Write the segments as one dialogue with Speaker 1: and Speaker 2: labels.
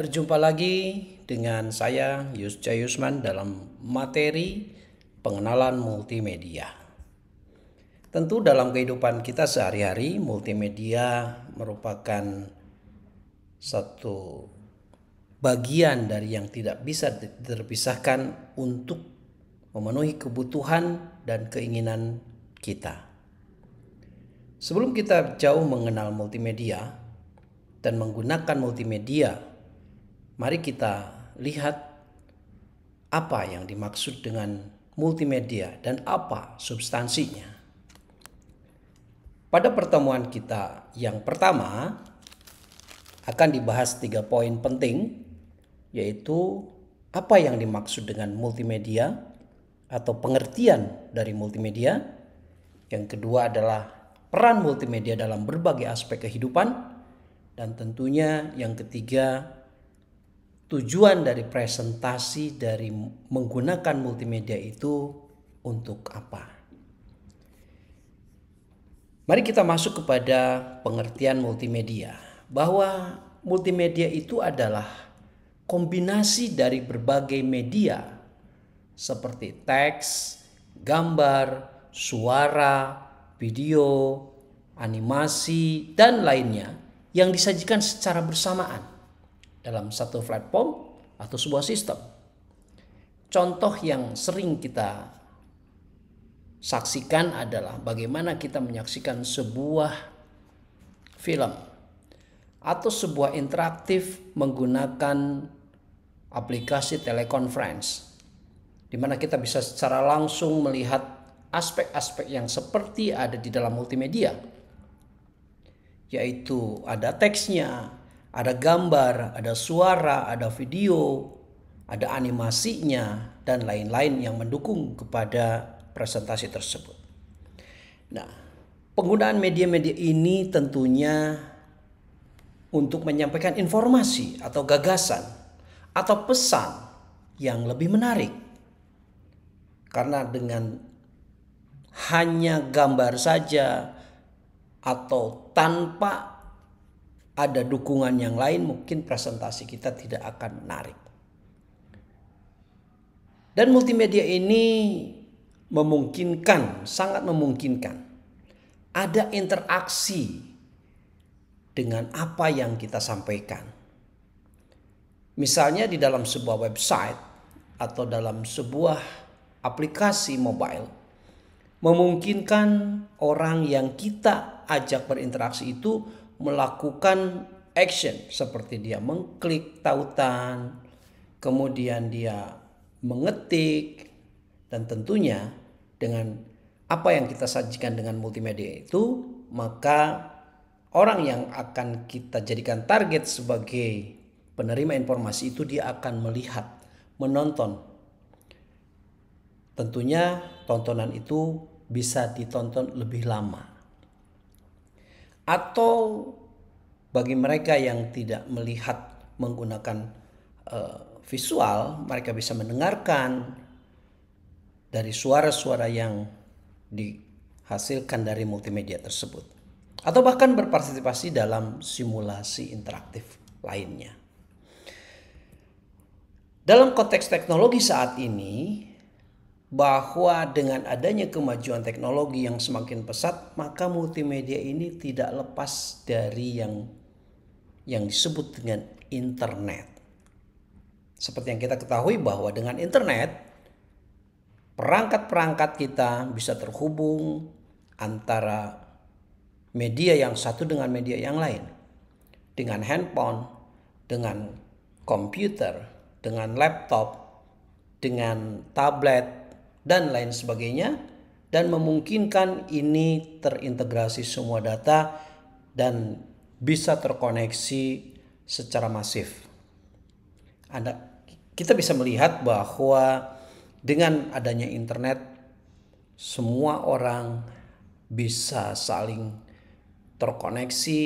Speaker 1: berjumpa lagi dengan saya Yusja Yusman dalam materi pengenalan multimedia. Tentu dalam kehidupan kita sehari-hari, multimedia merupakan satu bagian dari yang tidak bisa terpisahkan untuk memenuhi kebutuhan dan keinginan kita. Sebelum kita jauh mengenal multimedia dan menggunakan multimedia, mari kita lihat apa yang dimaksud dengan multimedia dan apa substansinya. Pada pertemuan kita yang pertama akan dibahas 3 poin penting, yaitu apa yang dimaksud dengan multimedia atau pengertian dari multimedia. Yang kedua adalah peran multimedia dalam berbagai aspek kehidupan. Dan tentunya yang ketiga, tujuan dari presentasi dari menggunakan multimedia itu untuk apa. Mari kita masuk kepada pengertian multimedia. Bahwa multimedia itu adalah kombinasi dari berbagai media seperti teks, gambar, suara, video, animasi, dan lainnya yang disajikan secara bersamaan dalam satu platform atau sebuah sistem. Contoh yang sering kita saksikan adalah bagaimana kita menyaksikan sebuah film atau sebuah interaktif menggunakan aplikasi teleconference, di mana kita bisa secara langsung melihat aspek-aspek yang seperti ada di dalam multimedia, yaitu ada teksnya, ada gambar, ada suara, ada video, ada animasinya, dan lain-lain yang mendukung kepada presentasi tersebut. Nah, penggunaan media-media ini tentunya untuk menyampaikan informasi atau gagasan atau pesan yang lebih menarik. Karena dengan hanya gambar saja atau tanpa ada dukungan yang lain, mungkin presentasi kita tidak akan menarik. Dan multimedia ini memungkinkan, sangat memungkinkan ada interaksi dengan apa yang kita sampaikan. Misalnya di dalam sebuah website atau dalam sebuah aplikasi mobile, memungkinkan orang yang kita ajak berinteraksi itu melakukan action seperti dia mengklik tautan, kemudian dia mengetik, dan tentunya dengan apa yang kita sajikan dengan multimedia itu, maka orang yang akan kita jadikan target sebagai penerima informasi itu dia akan melihat, menonton. Tentunya tontonan itu bisa ditonton lebih lama. Atau bagi mereka yang tidak melihat menggunakan visual, mereka bisa mendengarkan dari suara-suara yang dihasilkan dari multimedia tersebut. Atau bahkan berpartisipasi dalam simulasi interaktif lainnya. Dalam konteks teknologi saat ini, bahwa dengan adanya kemajuan teknologi yang semakin pesat, maka multimedia ini tidak lepas dari yang disebut dengan internet. Seperti yang kita ketahui bahwa dengan internet, perangkat-perangkat kita bisa terhubung antara media yang satu dengan media yang lain. Dengan handphone, dengan komputer, dengan laptop, dengan tablet, dan lain sebagainya. Dan memungkinkan ini terintegrasi semua data dan bisa terkoneksi secara masif. Kita bisa melihat bahwa dengan adanya internet, semua orang bisa saling terkoneksi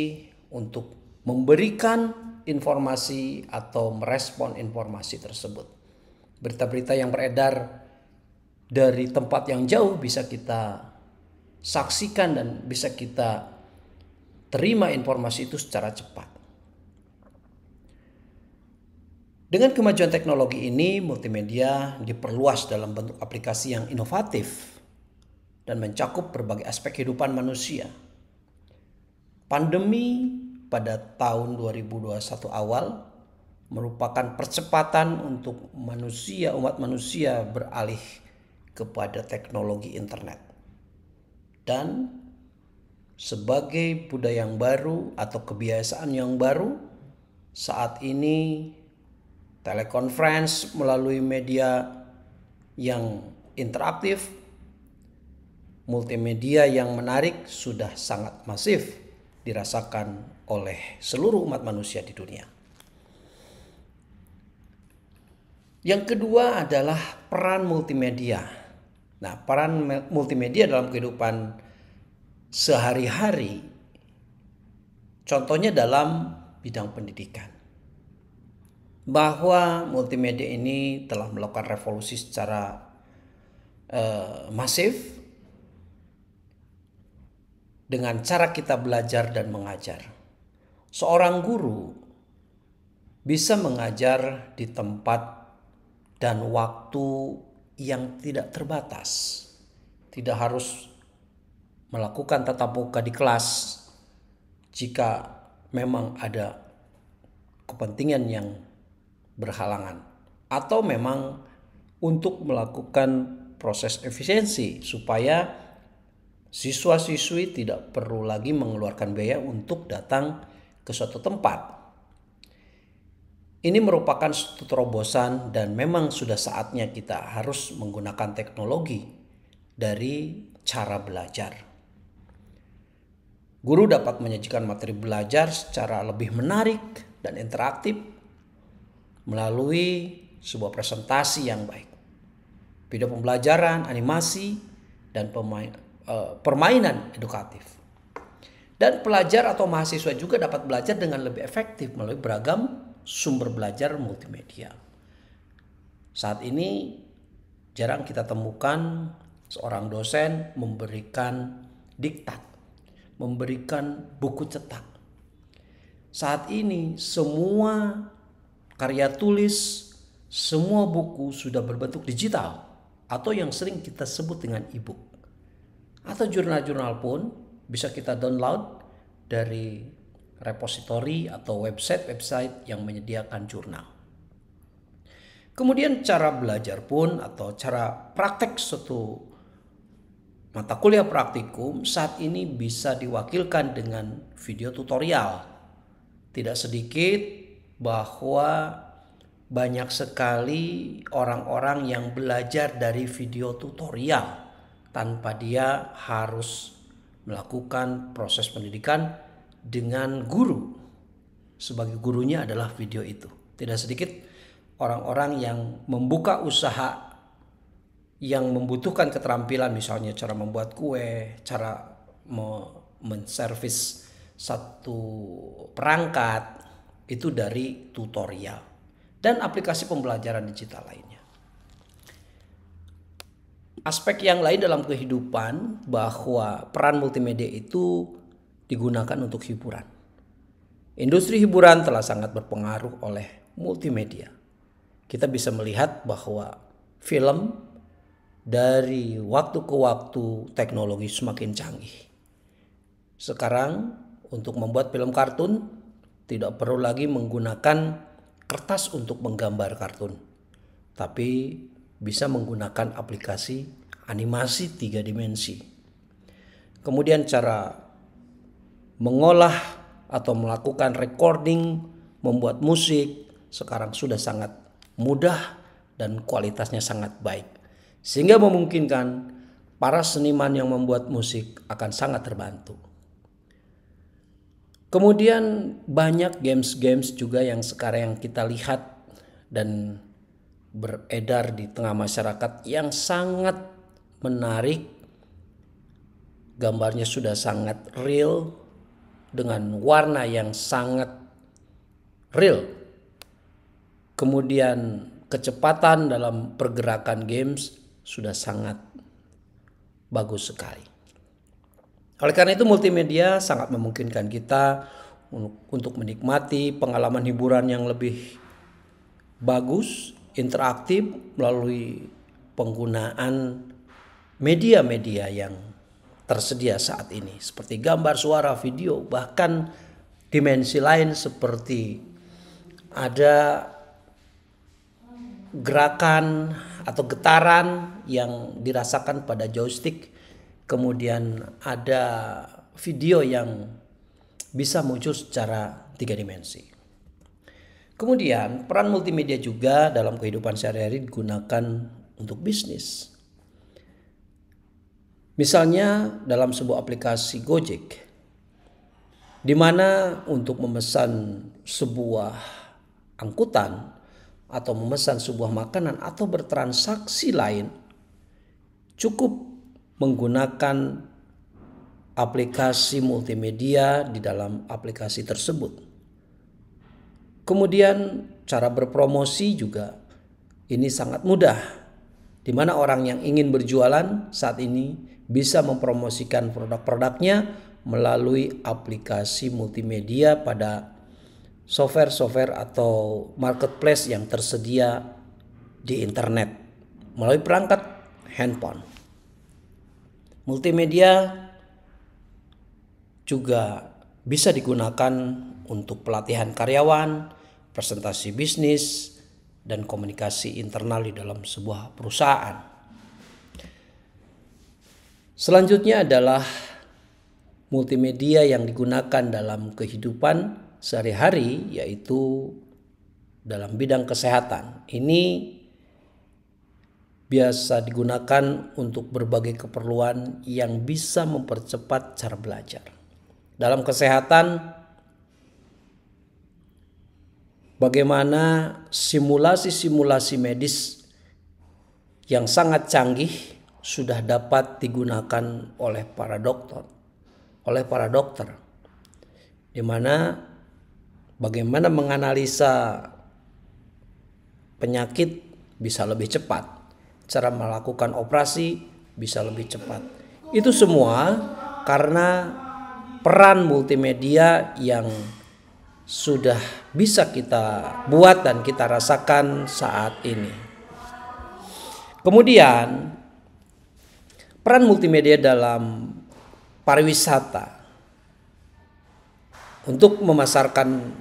Speaker 1: untuk memberikan informasi atau merespon informasi tersebut. Berita-berita yang beredar dari tempat yang jauh bisa kita saksikan dan bisa kita terima informasi itu secara cepat. Dengan kemajuan teknologi ini, multimedia diperluas dalam bentuk aplikasi yang inovatif dan mencakup berbagai aspek kehidupan manusia. Pandemi pada tahun 2021 awal merupakan percepatan untuk umat manusia beralih kepada teknologi internet. Dan sebagai budaya yang baru atau kebiasaan yang baru, saat ini telekonferensi melalui media yang interaktif, multimedia yang menarik sudah sangat masif dirasakan oleh seluruh umat manusia di dunia. Yang kedua adalah peran multimedia. Nah, peran multimedia dalam kehidupan sehari-hari, contohnya dalam bidang pendidikan. Bahwa multimedia ini telah melakukan revolusi secara masif dengan cara kita belajar dan mengajar. Seorang guru bisa mengajar di tempat dan waktu yang tidak terbatas. Tidak harus melakukan tatap muka di kelas jika memang ada kepentingan yang berhalangan, atau memang untuk melakukan proses efisiensi supaya siswa-siswi tidak perlu lagi mengeluarkan biaya untuk datang ke suatu tempat. Ini merupakan suatu terobosan dan memang sudah saatnya kita harus menggunakan teknologi dari cara belajar. Guru dapat menyajikan materi belajar secara lebih menarik dan interaktif melalui sebuah presentasi yang baik, video pembelajaran, animasi, dan permainan edukatif. Dan pelajar atau mahasiswa juga dapat belajar dengan lebih efektif melalui beragam sumber belajar multimedia. Saat ini jarang kita temukan seorang dosen memberikan diktat, memberikan buku cetak. Saat ini semua karya tulis, semua buku sudah berbentuk digital atau yang sering kita sebut dengan e-book. Atau jurnal-jurnal pun bisa kita download dari repositori atau website yang menyediakan jurnal. Kemudian cara belajar pun atau cara praktek suatu mata kuliah praktikum saat ini bisa diwakilkan dengan video tutorial. Tidak sedikit bahwa banyak sekali orang-orang yang belajar dari video tutorial tanpa dia harus melakukan proses pendidikan dengan guru. Sebagai gurunya adalah video itu. Tidak sedikit orang-orang yang membuka usaha yang membutuhkan keterampilan, misalnya cara membuat kue, cara menservis satu perangkat, itu dari tutorial dan aplikasi pembelajaran digital lainnya. Aspek yang lain dalam kehidupan bahwa peran multimedia itu digunakan untuk hiburan. Industri hiburan telah sangat berpengaruh oleh multimedia. Kita bisa melihat bahwa film dari waktu ke waktu teknologi semakin canggih. Sekarang untuk membuat film kartun tidak perlu lagi menggunakan kertas untuk menggambar kartun, tapi bisa menggunakan aplikasi animasi 3 dimensi. Kemudian cara mengolah atau melakukan recording, membuat musik sekarang sudah sangat mudah dan kualitasnya sangat baik. Sehingga memungkinkan para seniman yang membuat musik akan sangat terbantu. Kemudian banyak games-games juga yang sekarang yang kita lihat dan beredar di tengah masyarakat yang sangat menarik. Gambarnya sudah sangat real dengan warna yang sangat real. Kemudian kecepatan dalam pergerakan games sudah sangat bagus sekali. Oleh karena itu multimedia sangat memungkinkan kita untuk menikmati pengalaman hiburan yang lebih bagus, interaktif melalui penggunaan media-media yang tersedia saat ini seperti gambar, suara, video, bahkan dimensi lain seperti ada gerakan atau getaran yang dirasakan pada joystick, kemudian ada video yang bisa muncul secara 3 dimensi. Kemudian peran multimedia juga dalam kehidupan sehari-hari digunakan untuk bisnis. Misalnya dalam sebuah aplikasi Gojek, di mana untuk memesan sebuah angkutan atau memesan sebuah makanan atau bertransaksi lain cukup menggunakan aplikasi multimedia di dalam aplikasi tersebut. Kemudian cara berpromosi juga ini sangat mudah, di mana orang yang ingin berjualan saat ini bisa mempromosikan produk-produknya melalui aplikasi multimedia pada software-software atau marketplace yang tersedia di internet melalui perangkat handphone. Multimedia juga bisa digunakan untuk pelatihan karyawan, presentasi bisnis, dan komunikasi internal di dalam sebuah perusahaan. Selanjutnya adalah multimedia yang digunakan dalam kehidupan sehari-hari, yaitu dalam bidang kesehatan. Ini biasa digunakan untuk berbagai keperluan yang bisa mempercepat cara belajar. Dalam kesehatan, bagaimana simulasi-simulasi medis yang sangat canggih sudah dapat digunakan oleh para dokter, di mana bagaimana menganalisa penyakit bisa lebih cepat, cara melakukan operasi bisa lebih cepat. Itu semua karena peran multimedia yang sudah bisa kita buat dan kita rasakan saat ini. Kemudian peran multimedia dalam pariwisata untuk memasarkan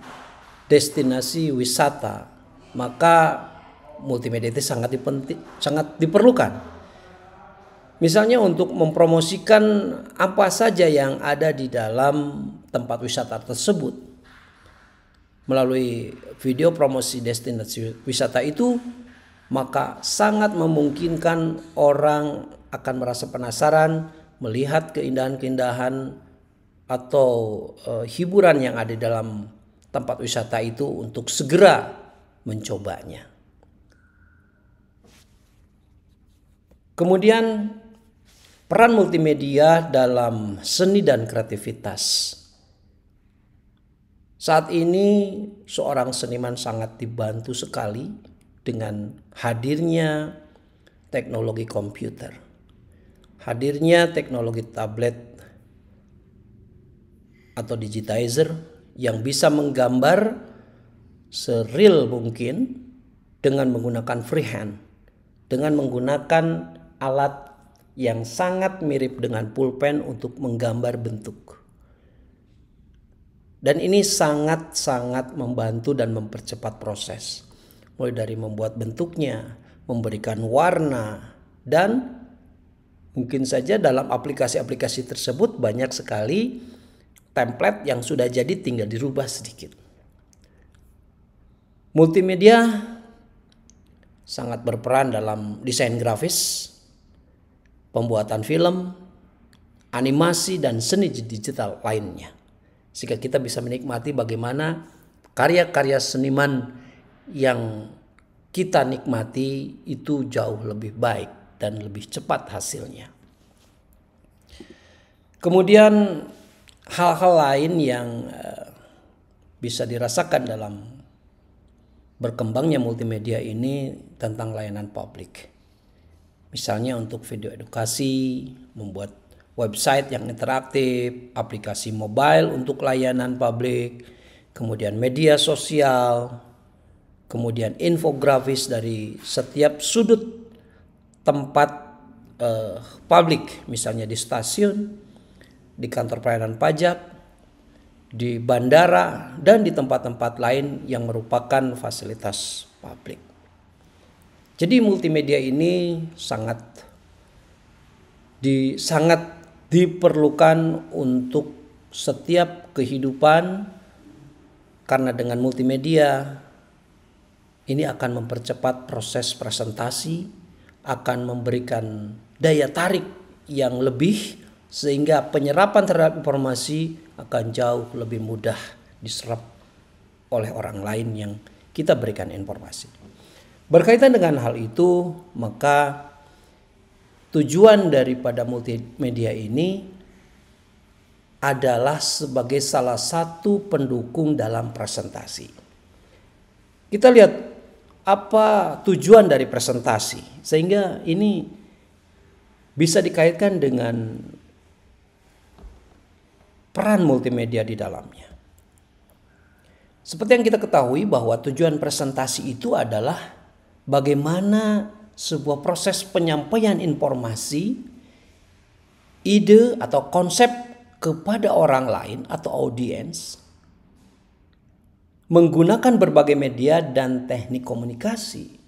Speaker 1: destinasi wisata, maka multimedia itu sangat diperlukan. Misalnya untuk mempromosikan apa saja yang ada di dalam tempat wisata tersebut. Melalui video promosi destinasi wisata itu, maka sangat memungkinkan orang akan merasa penasaran melihat keindahan-keindahan atau hiburan yang ada dalam tempat wisata itu untuk segera mencobanya. Kemudian peran multimedia dalam seni dan kreativitas. Saat ini seorang seniman sangat dibantu sekali dengan hadirnya teknologi komputer, hadirnya teknologi tablet atau digitizer yang bisa menggambar sereal mungkin dengan menggunakan freehand, dengan menggunakan alat yang sangat mirip dengan pulpen untuk menggambar bentuk. Dan ini sangat-sangat membantu dan mempercepat proses. Mulai dari membuat bentuknya, memberikan warna, dan mungkin saja dalam aplikasi-aplikasi tersebut banyak sekali template yang sudah jadi tinggal dirubah sedikit. Multimedia sangat berperan dalam desain grafis, pembuatan film, animasi, dan seni digital lainnya. Sehingga kita bisa menikmati bagaimana karya-karya seniman yang kita nikmati itu jauh lebih baik dan lebih cepat hasilnya. Kemudian hal-hal lain yang bisa dirasakan dalam berkembangnya multimedia ini tentang layanan publik. Misalnya untuk video edukasi, membuat website yang interaktif, aplikasi mobile untuk layanan publik, kemudian media sosial, kemudian infografis dari setiap sudut tempat publik, misalnya di stasiun, di kantor pelayanan pajak, di bandara, dan di tempat-tempat lain yang merupakan fasilitas publik. Jadi multimedia ini sangat diperlukan untuk setiap kehidupan, karena dengan multimedia ini akan mempercepat proses presentasi, akan memberikan daya tarik yang lebih, sehingga penyerapan terhadap informasi akan jauh lebih mudah diserap oleh orang lain yang kita berikan informasi. Berkaitan dengan hal itu, maka tujuan daripada multimedia ini adalah sebagai salah satu pendukung dalam presentasi. Kita lihat apa tujuan dari presentasi, sehingga ini bisa dikaitkan dengan peran multimedia di dalamnya. Seperti yang kita ketahui bahwa tujuan presentasi itu adalah bagaimana sebuah proses penyampaian informasi, ide atau konsep kepada orang lain atau audiens menggunakan berbagai media dan teknik komunikasi,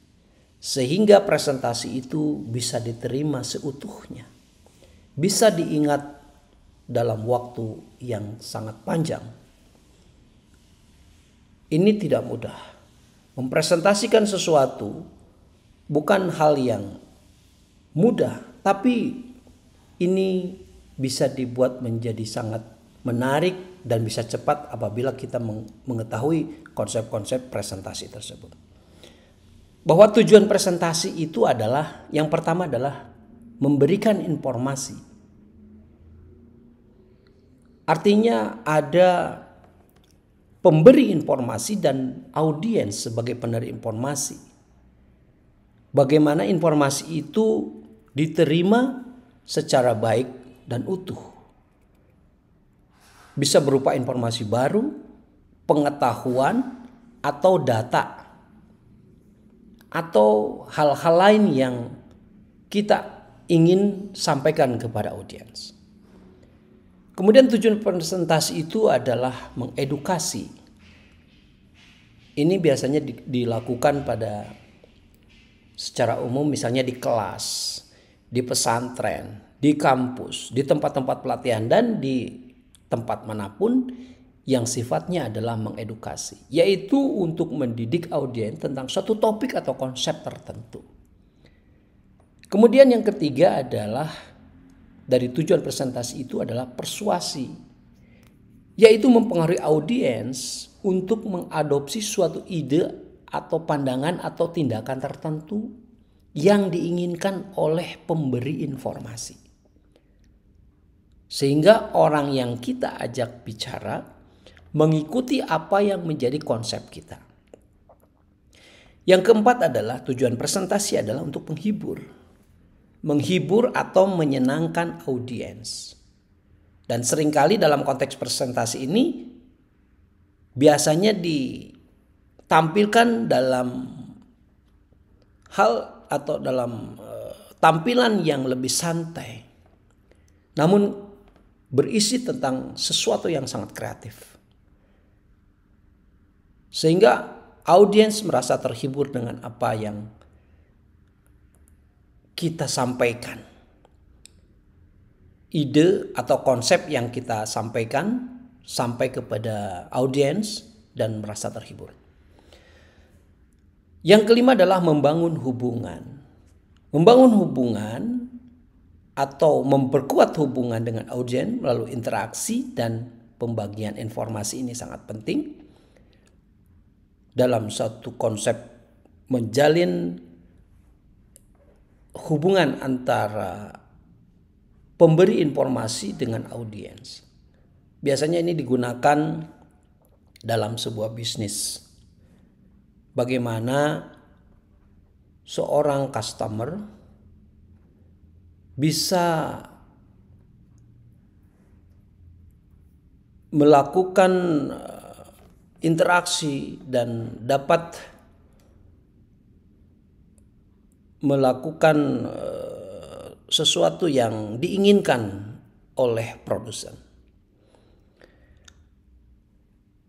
Speaker 1: sehingga presentasi itu bisa diterima seutuhnya, bisa diingat dalam waktu yang sangat panjang. Ini tidak mudah. Mempresentasikan sesuatu bukan hal yang mudah, tapi ini bisa dibuat menjadi sangat menarik dan bisa cepat apabila kita mengetahui konsep-konsep presentasi tersebut. Bahwa tujuan presentasi itu adalah, yang pertama adalah memberikan informasi. Artinya ada pemberi informasi dan audiens sebagai penerima informasi. Bagaimana informasi itu diterima secara baik dan utuh. Bisa berupa informasi baru, pengetahuan, atau data, atau hal-hal lain yang kita ingin sampaikan kepada audiens. Kemudian tujuan presentasi itu adalah mengedukasi. Ini biasanya dilakukan pada secara umum, misalnya di kelas, di pesantren, di kampus, di tempat-tempat pelatihan, dan di tempat manapun yang sifatnya adalah mengedukasi, yaitu untuk mendidik audiens tentang suatu topik atau konsep tertentu. Kemudian yang ketiga adalah dari tujuan presentasi itu adalah persuasi, yaitu mempengaruhi audiens untuk mengadopsi suatu ide atau pandangan atau tindakan tertentu yang diinginkan oleh pemberi informasi. Sehingga orang yang kita ajak bicara mengikuti apa yang menjadi konsep kita. Yang keempat adalah tujuan presentasi adalah untuk menghibur. Menghibur atau menyenangkan audiens. Dan seringkali dalam konteks presentasi ini biasanya ditampilkan dalam hal atau dalam tampilan yang lebih santai. Namun berisi tentang sesuatu yang sangat kreatif. Sehingga audiens merasa terhibur dengan apa yang kita sampaikan. Ide atau konsep yang kita sampaikan sampai kepada audiens dan merasa terhibur. Yang kelima adalah membangun hubungan. Membangun hubungan atau memperkuat hubungan dengan audiens melalui interaksi dan pembagian informasi ini sangat penting dalam satu konsep menjalin hubungan antara pemberi informasi dengan audiens. Biasanya ini digunakan dalam sebuah bisnis. Bagaimana seorang customer bisa melakukan interaksi dan dapat melakukan sesuatu yang diinginkan oleh produsen.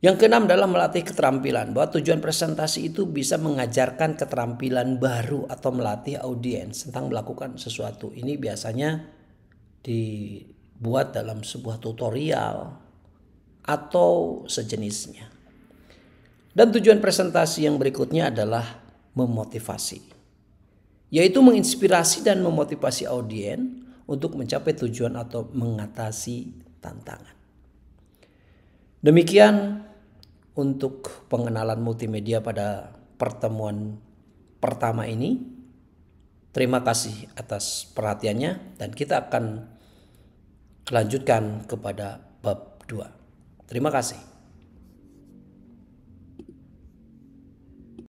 Speaker 1: Yang keenam adalah melatih keterampilan, bahwa tujuan presentasi itu bisa mengajarkan keterampilan baru atau melatih audiens tentang melakukan sesuatu. Ini biasanya dibuat dalam sebuah tutorial atau sejenisnya. Dan tujuan presentasi yang berikutnya adalah memotivasi, yaitu menginspirasi dan memotivasi audiens untuk mencapai tujuan atau mengatasi tantangan. Demikian untuk pengenalan multimedia pada pertemuan pertama ini. Terima kasih atas perhatiannya dan kita akan lanjutkan kepada bab 2. Terima kasih.